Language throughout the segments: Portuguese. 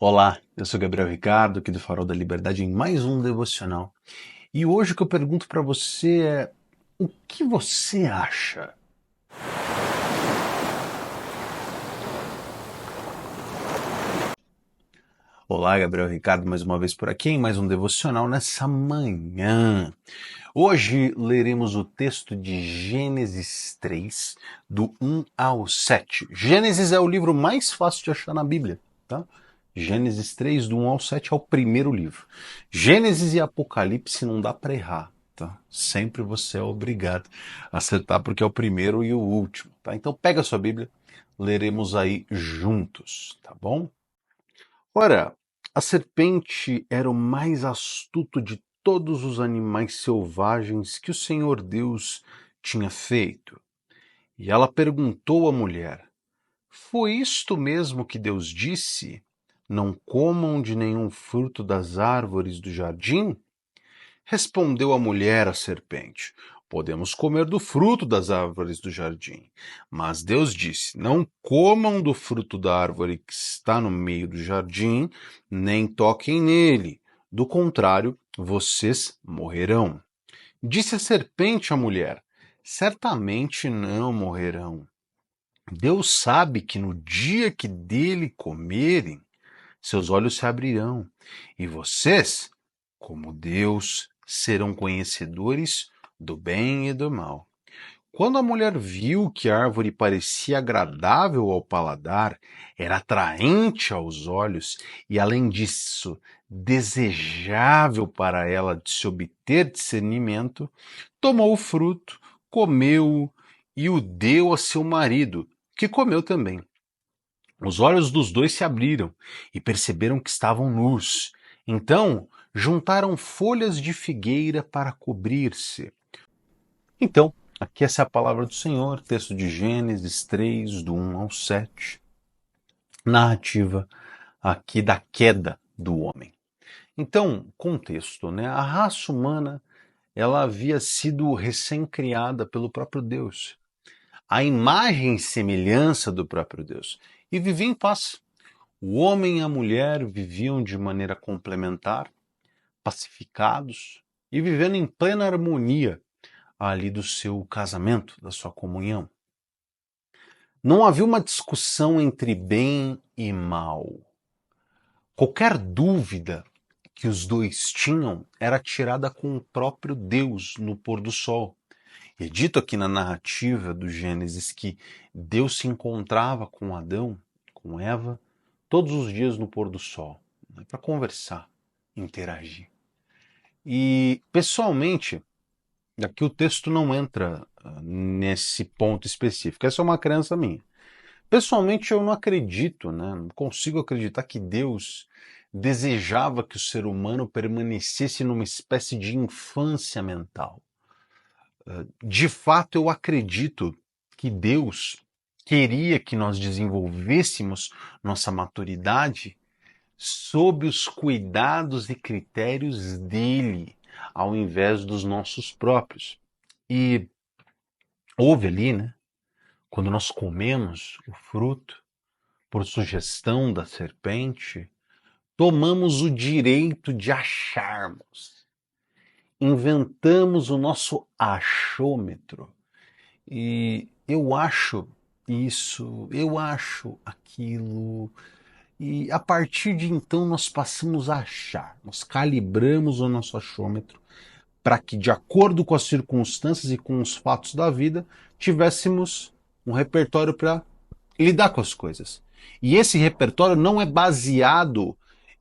Olá, eu sou Gabriel Ricardo, aqui do Farol da Liberdade, em mais um devocional. E hoje o que eu pergunto para você é: o que você acha? Olá, Gabriel Ricardo, mais uma vez por aqui, em mais um devocional nessa manhã. Hoje leremos o texto de Gênesis 3, do 1 ao 7. Gênesis é o livro mais fácil de achar na Bíblia, tá? Gênesis 3, do 1 ao 7 é o primeiro livro. Gênesis e Apocalipse não dá para errar, tá? Sempre você é obrigado a acertar porque é o primeiro e o último, tá? Então pega a sua Bíblia, leremos aí juntos, tá bom? Ora, a serpente era o mais astuto de todos os animais selvagens que o Senhor Deus tinha feito. E ela perguntou à mulher: Foi isto mesmo que Deus disse? Não comam de nenhum fruto das árvores do jardim? Respondeu a mulher à serpente: Podemos comer do fruto das árvores do jardim. Mas Deus disse: Não comam do fruto da árvore que está no meio do jardim, nem toquem nele. Do contrário, vocês morrerão. Disse a serpente à mulher: Certamente não morrerão. Deus sabe que no dia que dele comerem, seus olhos se abrirão, e vocês, como Deus, serão conhecedores do bem e do mal. Quando a mulher viu que a árvore parecia agradável ao paladar, era atraente aos olhos e, além disso, desejável para ela de se obter discernimento, tomou o fruto, comeu-o e o deu a seu marido, que comeu também. Os olhos dos dois se abriram e perceberam que estavam nus. Então, juntaram folhas de figueira para cobrir-se. Então, aqui essa é a palavra do Senhor, texto de Gênesis 3, do 1 ao 7. Narrativa aqui da queda do homem. Então, contexto, né? A raça humana, ela havia sido recém-criada pelo próprio Deus. A imagem e semelhança do próprio Deus. E vivia em paz. O homem e a mulher viviam de maneira complementar, pacificados e vivendo em plena harmonia ali do seu casamento, da sua comunhão. Não havia uma discussão entre bem e mal. Qualquer dúvida que os dois tinham era tirada com o próprio Deus no pôr do sol. É dito aqui na narrativa do Gênesis que Deus se encontrava com Adão, com Eva, todos os dias no pôr do sol, né, para conversar, interagir. E, pessoalmente, aqui o texto não entra nesse ponto específico, essa é uma crença minha. Pessoalmente, eu não acredito, né, não consigo acreditar que Deus desejava que o ser humano permanecesse numa espécie de infância mental. De fato, eu acredito que Deus queria que nós desenvolvêssemos nossa maturidade sob os cuidados e critérios dele, ao invés dos nossos próprios. E houve ali, né, quando nós comemos o fruto, por sugestão da serpente, tomamos o direito de acharmos, inventamos o nosso achômetro. E eu acho isso, eu acho aquilo. E a partir de então nós passamos a achar, nós calibramos o nosso achômetro para que, de acordo com as circunstâncias e com os fatos da vida, tivéssemos um repertório para lidar com as coisas. E esse repertório não é baseado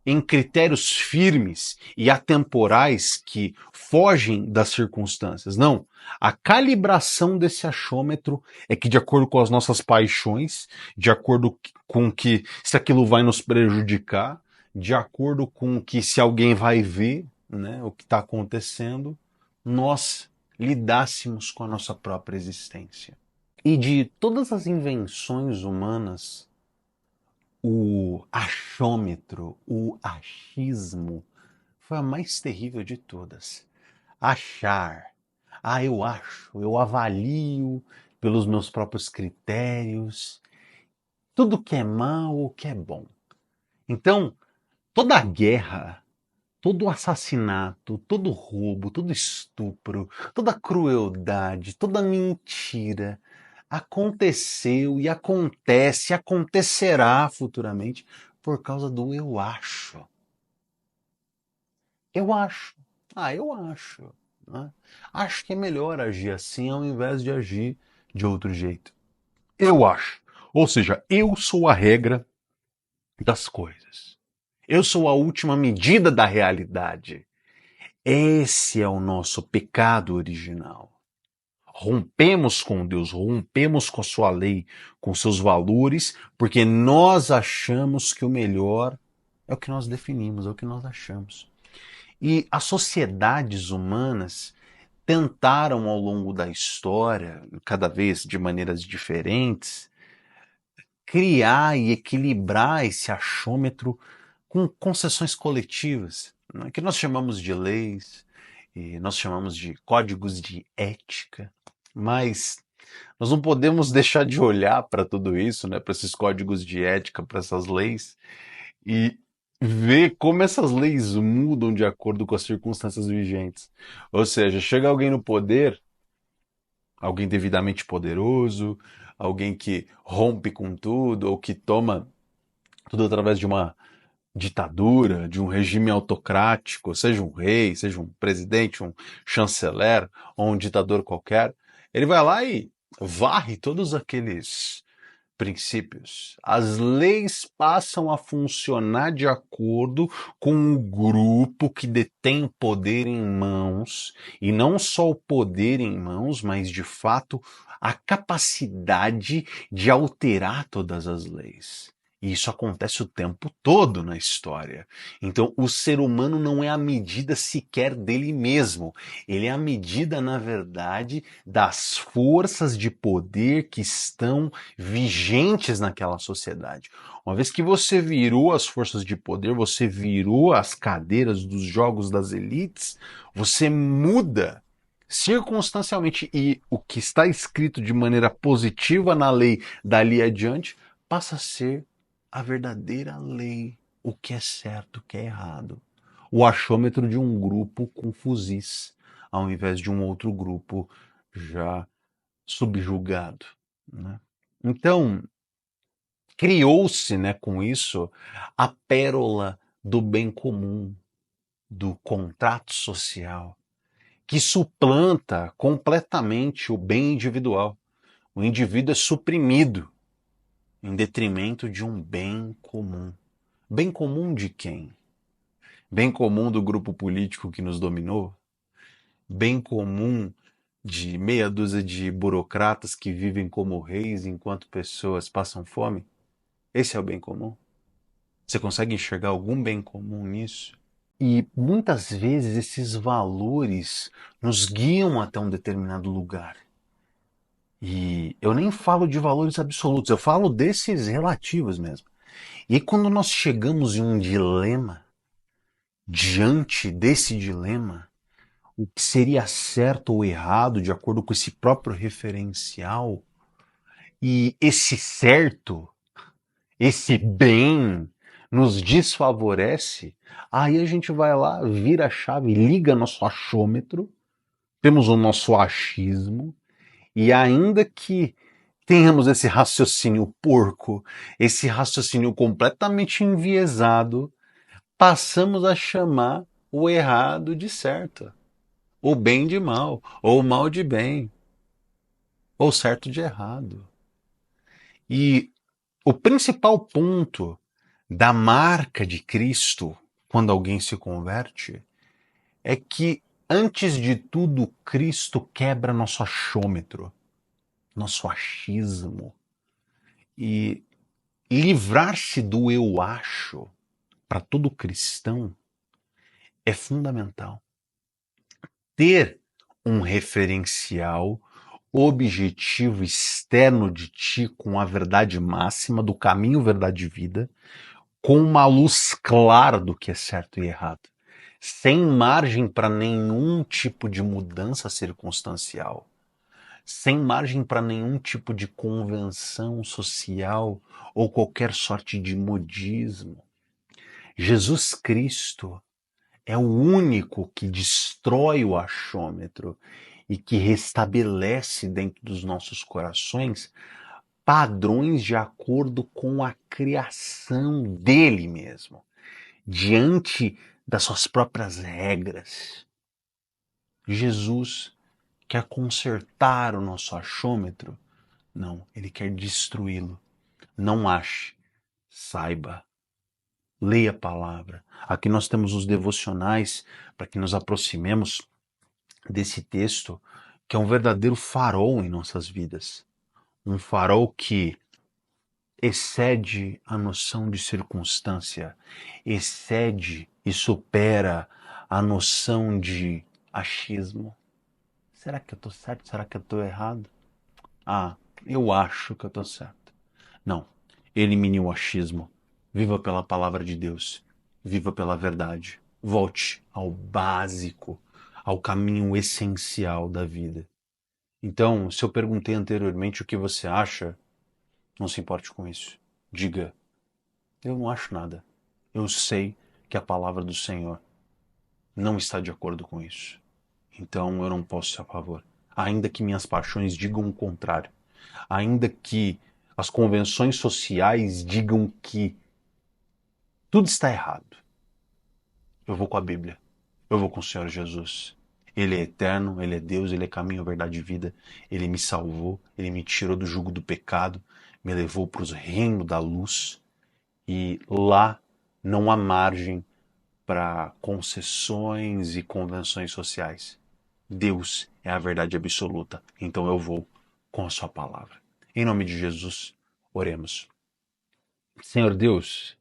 em critérios firmes e atemporais que fogem das circunstâncias. Não. A calibração desse achômetro é que, de acordo com as nossas paixões, de acordo com que se aquilo vai nos prejudicar, de acordo com que se alguém vai ver, né, o que está acontecendo, nós lidássemos com a nossa própria existência. E de todas as invenções humanas, o achômetro, o achismo, foi a mais terrível de todas. Achar. Ah, eu acho, eu avalio pelos meus próprios critérios tudo que é mal ou que é bom. Então, Toda guerra, todo assassinato, todo roubo, todo estupro, toda crueldade, toda mentira aconteceu e acontece, acontecerá futuramente por causa do eu acho. Eu acho. Eu acho. Né? Acho que é melhor agir assim ao invés de agir de outro jeito. Eu acho. Ou seja, eu sou a regra das coisas. Eu sou a última medida da realidade. Esse é o nosso pecado original. Rompemos com Deus, rompemos com a sua lei, com seus valores, porque nós achamos que o melhor é o que nós definimos, é o que nós achamos. E as sociedades humanas tentaram ao longo da história, cada vez de maneiras diferentes, criar e equilibrar esse achômetro com concessões coletivas, né, que nós chamamos de leis, e nós chamamos de códigos de ética, mas nós não podemos deixar de olhar para tudo isso, né, para esses códigos de ética, para essas leis, e ver como essas leis mudam de acordo com as circunstâncias vigentes. Ou seja, chega alguém no poder, alguém devidamente poderoso, alguém que rompe com tudo, ou que toma tudo através de uma ditadura, de um regime autocrático, seja um rei, seja um presidente, um chanceler ou um ditador qualquer, ele vai lá e varre todos aqueles princípios. As leis passam a funcionar de acordo com o grupo que detém o poder em mãos, e não só o poder em mãos, mas de fato a capacidade de alterar todas as leis. E isso acontece o tempo todo na história. Então, o ser humano não é a medida sequer dele mesmo. Ele é a medida, na verdade, das forças de poder que estão vigentes naquela sociedade. Uma vez que você virou as forças de poder, você virou as cadeiras dos jogos das elites, você muda circunstancialmente, e o que está escrito de maneira positiva na lei dali adiante passa a ser a verdadeira lei, o que é certo, o que é errado. O achômetro de um grupo com fuzis, ao invés de um outro grupo já subjugado. Né? Então, criou-se, né, com isso a pérola do bem comum, do contrato social, que suplanta completamente o bem individual. O indivíduo é suprimido em detrimento de um bem comum. Bem comum de quem? Bem comum do grupo político que nos dominou? Bem comum de meia dúzia de burocratas que vivem como reis enquanto pessoas passam fome? Esse é o bem comum? Você consegue enxergar algum bem comum nisso? E muitas vezes esses valores nos guiam até um determinado lugar. E eu nem falo de valores absolutos, eu falo desses relativos mesmo. E aí, quando nós chegamos em um dilema, diante desse dilema, o que seria certo ou errado de acordo com esse próprio referencial, e esse certo, esse bem nos desfavorece, aí a gente vai lá, vira a chave, liga nosso achômetro, temos o nosso achismo, e ainda que tenhamos esse raciocínio porco, esse raciocínio completamente enviesado, passamos a chamar o errado de certo, o bem de mal, ou o mal de bem, ou certo de errado. E o principal ponto da marca de Cristo quando alguém se converte é que, antes de tudo, Cristo quebra nosso achômetro, nosso achismo. E livrar-se do eu acho para todo cristão é fundamental. Ter um referencial objetivo externo de ti com a verdade máxima do caminho, verdade e vida, com uma luz clara do que é certo e errado, sem margem para nenhum tipo de mudança circunstancial, sem margem para nenhum tipo de convenção social ou qualquer sorte de modismo. Jesus Cristo é o único que destrói o achômetro e que restabelece dentro dos nossos corações padrões de acordo com a criação dele mesmo, diante das suas próprias regras. Jesus quer consertar o nosso achômetro? Não, ele quer destruí-lo. Não ache, saiba, leia a palavra. Aqui nós temos os devocionais para que nos aproximemos desse texto, que é um verdadeiro farol em nossas vidas. Um farol que excede a noção de circunstância, excede e supera a noção de achismo. Será que eu estou certo? Será que eu estou errado? Ah, eu acho que eu estou certo. Não, elimine o achismo. Viva pela palavra de Deus. Viva pela verdade. Volte ao básico, ao caminho essencial da vida. Então, se eu perguntei anteriormente o que você acha, não se importe com isso. Diga, eu não acho nada. Eu sei que a palavra do Senhor não está de acordo com isso. Então eu não posso ser a favor. Ainda que minhas paixões digam o contrário. Ainda que as convenções sociais digam que tudo está errado. Eu vou com a Bíblia. Eu vou com o Senhor Jesus. Ele é eterno, Ele é Deus, Ele é caminho, verdade e vida. Ele me salvou, Ele me tirou do jugo do pecado, me levou para os reinos da luz. E lá não há margem para concessões e convenções sociais. Deus é a verdade absoluta. Então eu vou com a sua palavra. Em nome de Jesus, oremos. Senhor Deus,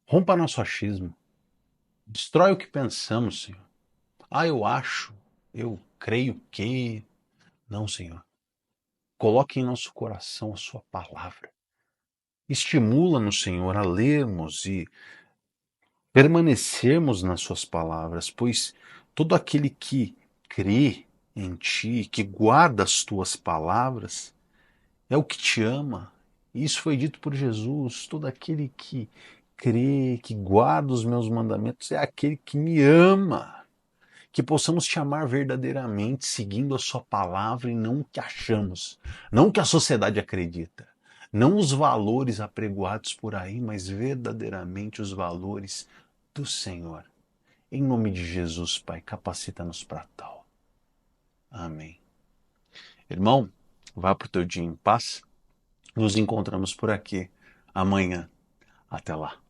rompa nosso achismo. Destrói o que pensamos, Senhor. Ah, eu acho, eu creio que... Não, Senhor. Coloque em nosso coração a sua palavra. Estimula-nos, Senhor, a lermos e permanecermos nas suas palavras, pois todo aquele que crê em ti, que guarda as tuas palavras, é o que te ama. Isso foi dito por Jesus. Todo aquele que crê, que guarda os meus mandamentos, é aquele que me ama. Que possamos te amar verdadeiramente, seguindo a sua palavra e não o que achamos, não o que a sociedade acredita, não os valores apregoados por aí, mas verdadeiramente os valores do Senhor. Em nome de Jesus, Pai, capacita-nos para tal. Amém. Irmão, vá para o teu dia em paz. Nos encontramos por aqui amanhã. Até lá.